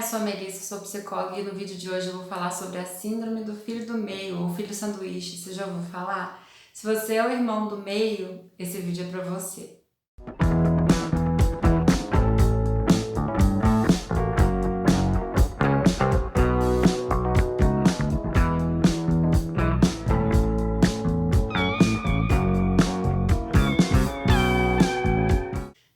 eu sou a Melissa, sou psicóloga e no vídeo de hoje eu vou falar sobre a síndrome do filho do meio ou filho sanduíche. Você já ouviu falar? Se você é o irmão do meio, esse vídeo é pra você.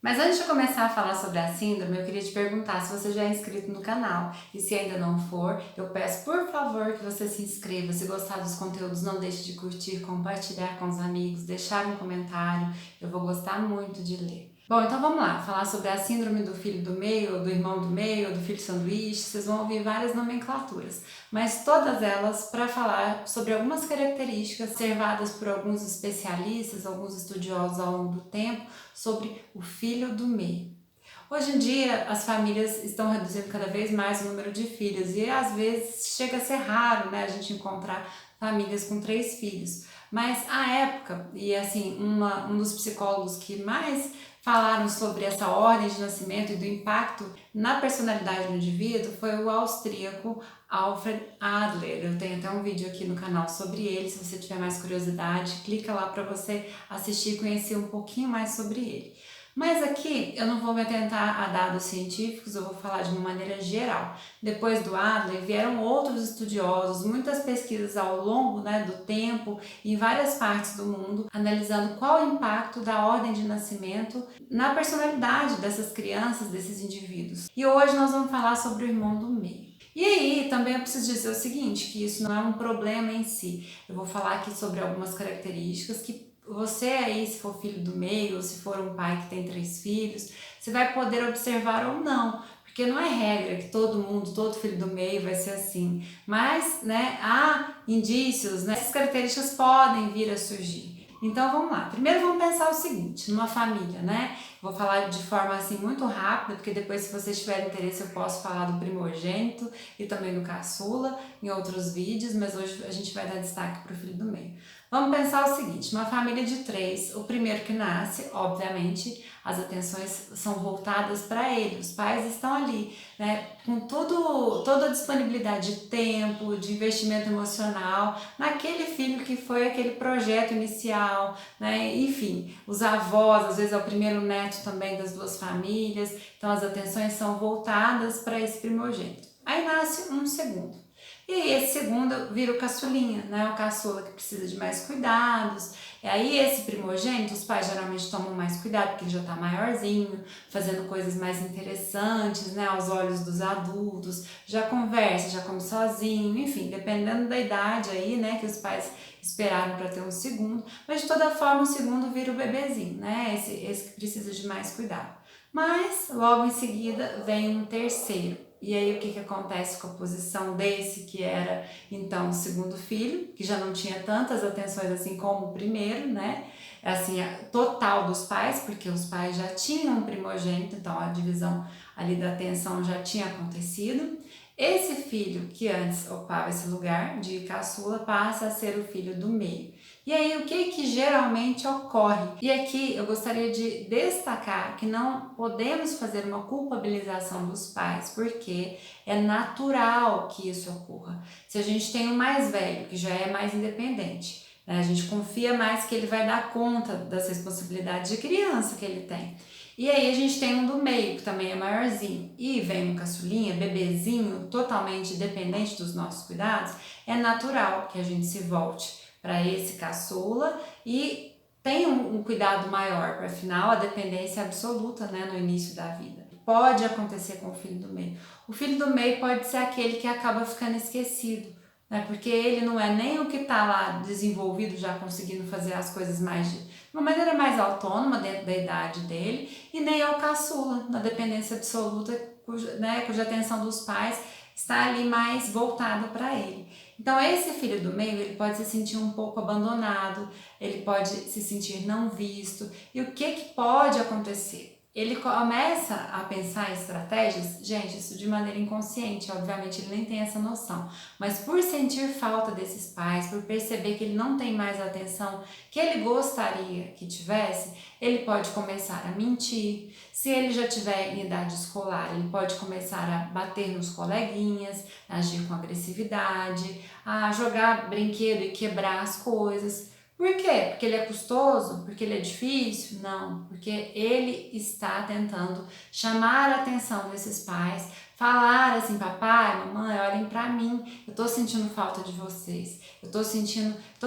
Mas antes de começar a falar sobre a síndrome, eu queria te perguntar se você já é inscrito no canal. E se ainda não for, eu peço por favor que você se inscreva. Se gostar dos conteúdos, não deixe de curtir, compartilhar com os amigos, deixar um comentário. Eu vou gostar muito de ler. Bom, então vamos lá, falar sobre a síndrome do filho do meio, ou do irmão do meio, ou do filho sanduíche. Vocês vão ouvir várias nomenclaturas, mas todas elas para falar sobre algumas características observadas por alguns especialistas, alguns estudiosos ao longo do tempo, sobre o filho do meio. Hoje em dia, as famílias estão reduzindo cada vez mais o número de filhos e às vezes chega a ser raro, né, a gente encontrar famílias com 3 filhos. Mas à época, e assim, um dos psicólogos que mais falaram sobre essa ordem de nascimento e do impacto na personalidade do indivíduo foi o austríaco Alfred Adler. Eu tenho até um vídeo aqui no canal sobre ele, se você tiver mais curiosidade, clica lá para você assistir e conhecer um pouquinho mais sobre ele. Mas aqui eu não vou me atentar a dados científicos, eu vou falar de uma maneira geral. Depois do Adler vieram outros estudiosos, muitas pesquisas ao longo do tempo, em várias partes do mundo, analisando qual o impacto da ordem de nascimento na personalidade dessas crianças, desses indivíduos. E hoje nós vamos falar sobre o irmão do meio. E aí, também eu preciso dizer o seguinte, que isso não é um problema em si. Eu vou falar aqui sobre algumas características que você aí, se for filho do meio, ou se for um pai que tem 3 filhos, você vai poder observar ou não, porque não é regra que todo mundo, todo filho do meio vai ser assim, mas há indícios, essas características podem vir a surgir. Então vamos lá, primeiro vamos pensar o seguinte, numa família, vou falar de forma assim muito rápida, porque depois se vocês tiverem interesse eu posso falar do primogênito e também do caçula em outros vídeos, mas hoje a gente vai dar destaque para o filho do meio. Vamos pensar o seguinte, uma família de 3, o primeiro que nasce, obviamente, as atenções são voltadas para ele, os pais estão ali, com toda a disponibilidade de tempo, de investimento emocional, naquele filho que foi aquele projeto inicial, enfim, os avós, às vezes é o primeiro neto também das 2 famílias, então as atenções são voltadas para esse primogênito. Aí nasce um segundo. E aí esse segundo vira o caçulinha, o caçula que precisa de mais cuidados. E aí esse primogênito, os pais geralmente tomam mais cuidado porque ele já está maiorzinho, fazendo coisas mais interessantes, aos olhos dos adultos, já conversa, já come sozinho, enfim, dependendo da idade aí, que os pais esperaram para ter um segundo. Mas de toda forma o segundo vira o bebezinho, esse que precisa de mais cuidado. Mas logo em seguida vem um terceiro. E aí o que acontece com a posição desse que era então o segundo filho, que já não tinha tantas atenções assim como o primeiro, assim, total dos pais, porque os pais já tinham um primogênito, então a divisão ali da atenção já tinha acontecido. Esse filho que antes ocupava esse lugar de caçula passa a ser o filho do meio. E aí, o que geralmente ocorre? E aqui eu gostaria de destacar que não podemos fazer uma culpabilização dos pais, porque é natural que isso ocorra. Se a gente tem um mais velho, que já é mais independente, a gente confia mais que ele vai dar conta das responsabilidades de criança que ele tem. E aí a gente tem um do meio, que também é maiorzinho, e vem um caçulinha, bebezinho, totalmente dependente dos nossos cuidados, é natural que a gente se volte para esse caçula e tenha um cuidado maior, para afinal a dependência é absoluta no início da vida. Pode acontecer com o filho do meio. O filho do meio pode ser aquele que acaba ficando esquecido, porque ele não é nem o que está lá desenvolvido, já conseguindo fazer as coisas de uma maneira mais autônoma dentro da idade dele, e nem é o caçula, na dependência absoluta, cuja atenção dos pais está ali mais voltada para ele. Então esse filho do meio, ele pode se sentir um pouco abandonado, ele pode se sentir não visto. E o que pode acontecer? ele começa a pensar em estratégias, gente, isso de maneira inconsciente, obviamente ele nem tem essa noção, mas por sentir falta desses pais, por perceber que ele não tem mais a atenção que ele gostaria que tivesse, ele pode começar a mentir. Se ele já tiver em idade escolar, ele pode começar a bater nos coleguinhas, agir com agressividade, a jogar brinquedo e quebrar as coisas. Por quê? Porque ele é custoso? Porque ele é difícil? Não, porque ele está tentando chamar a atenção desses pais, falar assim, papai, mamãe, olhem pra mim, eu tô sentindo falta de vocês, tô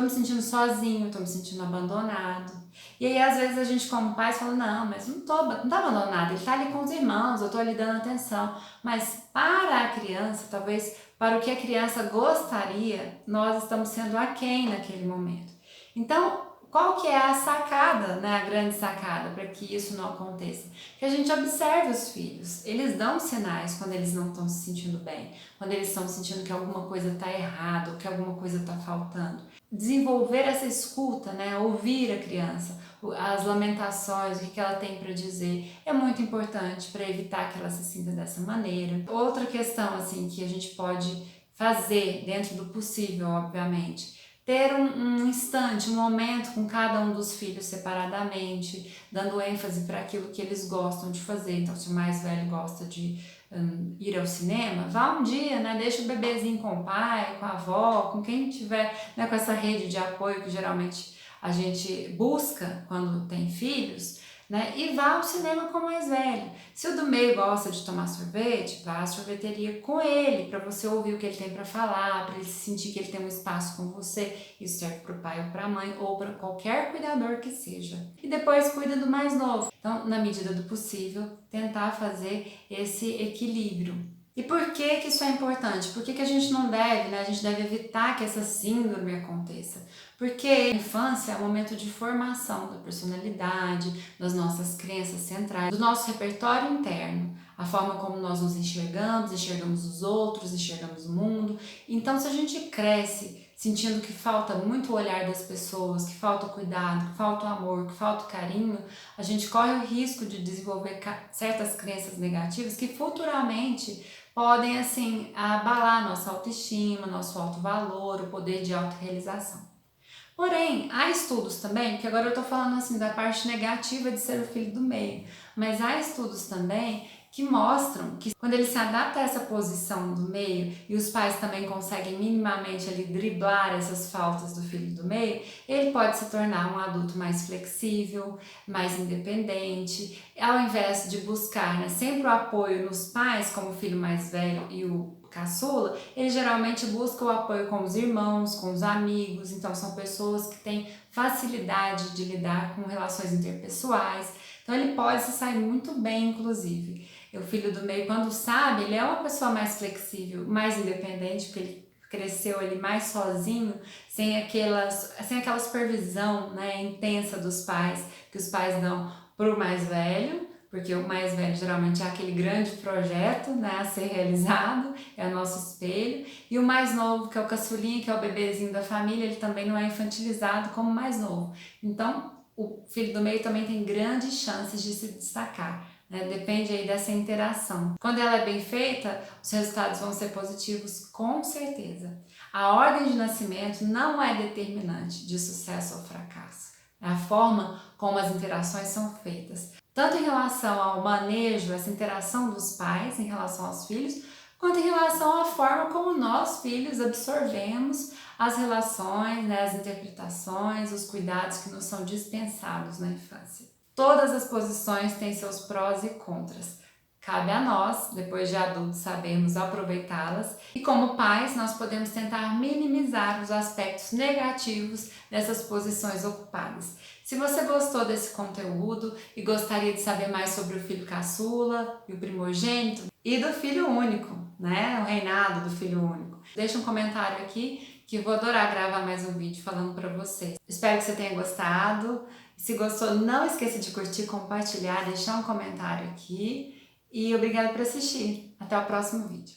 me sentindo sozinho, tô me sentindo abandonado. E aí às vezes a gente como pais fala, não, mas não tá abandonado, ele tá ali com os irmãos, eu tô ali dando atenção. Mas para a criança, talvez para o que a criança gostaria, nós estamos sendo aquém naquele momento. Então, qual que é a sacada, né, a grande sacada para que isso não aconteça? Que a gente observe os filhos. Eles dão sinais quando eles não estão se sentindo bem, quando eles estão sentindo que alguma coisa está errada ou que alguma coisa está faltando. Desenvolver essa escuta, né, ouvir a criança, as lamentações, o que ela tem para dizer, é muito importante para evitar que ela se sinta dessa maneira. Outra questão assim que a gente pode fazer dentro do possível, obviamente, ter um instante, um momento com cada um dos filhos separadamente, dando ênfase para aquilo que eles gostam de fazer. Então, se o mais velho gosta de ir ao cinema, vá um dia, né? Deixa o bebezinho com o pai, com a avó, com quem tiver, né? Com essa rede de apoio que geralmente a gente busca quando tem filhos, né? E vá ao cinema com o mais velho. Se o do meio gosta de tomar sorvete, vá à sorveteria com ele, para você ouvir o que ele tem para falar, para ele sentir que ele tem um espaço com você. Isso serve para o pai ou para a mãe, ou para qualquer cuidador que seja. E depois cuida do mais novo. Então, na medida do possível, tentar fazer esse equilíbrio. E por que isso é importante? Por que a gente não deve, né? A gente deve evitar que essa síndrome aconteça. Porque a infância é um momento de formação da personalidade, das nossas crenças centrais, do nosso repertório interno, a forma como nós nos enxergamos os outros, enxergamos o mundo. Então, se a gente cresce sentindo que falta muito o olhar das pessoas, que falta o cuidado, que falta o amor, que falta o carinho, a gente corre o risco de desenvolver certas crenças negativas que futuramente podem, assim, abalar nossa autoestima, nosso alto valor, o poder de autorrealização. Porém, há estudos também, porque agora eu tô falando assim da parte negativa de ser o filho do meio, mas há estudos também que mostram que quando ele se adapta a essa posição do meio e os pais também conseguem minimamente ali driblar essas faltas do filho do meio, ele pode se tornar um adulto mais flexível, mais independente, ao invés de buscar, né, sempre o apoio nos pais como o filho mais velho e o caçula, ele geralmente busca o apoio com os irmãos, com os amigos, então são pessoas que têm facilidade de lidar com relações interpessoais, então ele pode se sair muito bem, inclusive. O filho do meio, quando sabe, ele é uma pessoa mais flexível, mais independente, porque ele cresceu ali mais sozinho, sem aquela supervisão, né, intensa dos pais, que os pais dão para o mais velho, porque o mais velho geralmente é aquele grande projeto, né, a ser realizado, é o nosso espelho, e o mais novo, que é o caçulinha, que é o bebezinho da família, ele também não é infantilizado como o mais novo. Então, o filho do meio também tem grandes chances de se destacar, né? Depende aí dessa interação. Quando ela é bem feita, os resultados vão ser positivos com certeza. A ordem de nascimento não é determinante de sucesso ou fracasso. É a forma como as interações são feitas, tanto em relação ao manejo, essa interação dos pais em relação aos filhos, quanto em relação à forma como nós, filhos, absorvemos as relações, né, as interpretações, os cuidados que nos são dispensados na infância. Todas as posições têm seus prós e contras. Cabe a nós, depois de adultos, sabermos aproveitá-las e, como pais, nós podemos tentar minimizar os aspectos negativos dessas posições ocupadas. Se você gostou desse conteúdo e gostaria de saber mais sobre o filho caçula e o primogênito e do filho único, né? O reinado do filho único, deixa um comentário aqui que eu vou adorar gravar mais um vídeo falando para vocês. Espero que você tenha gostado. Se gostou, não esqueça de curtir, compartilhar, deixar um comentário aqui. E obrigada por assistir. Até o próximo vídeo.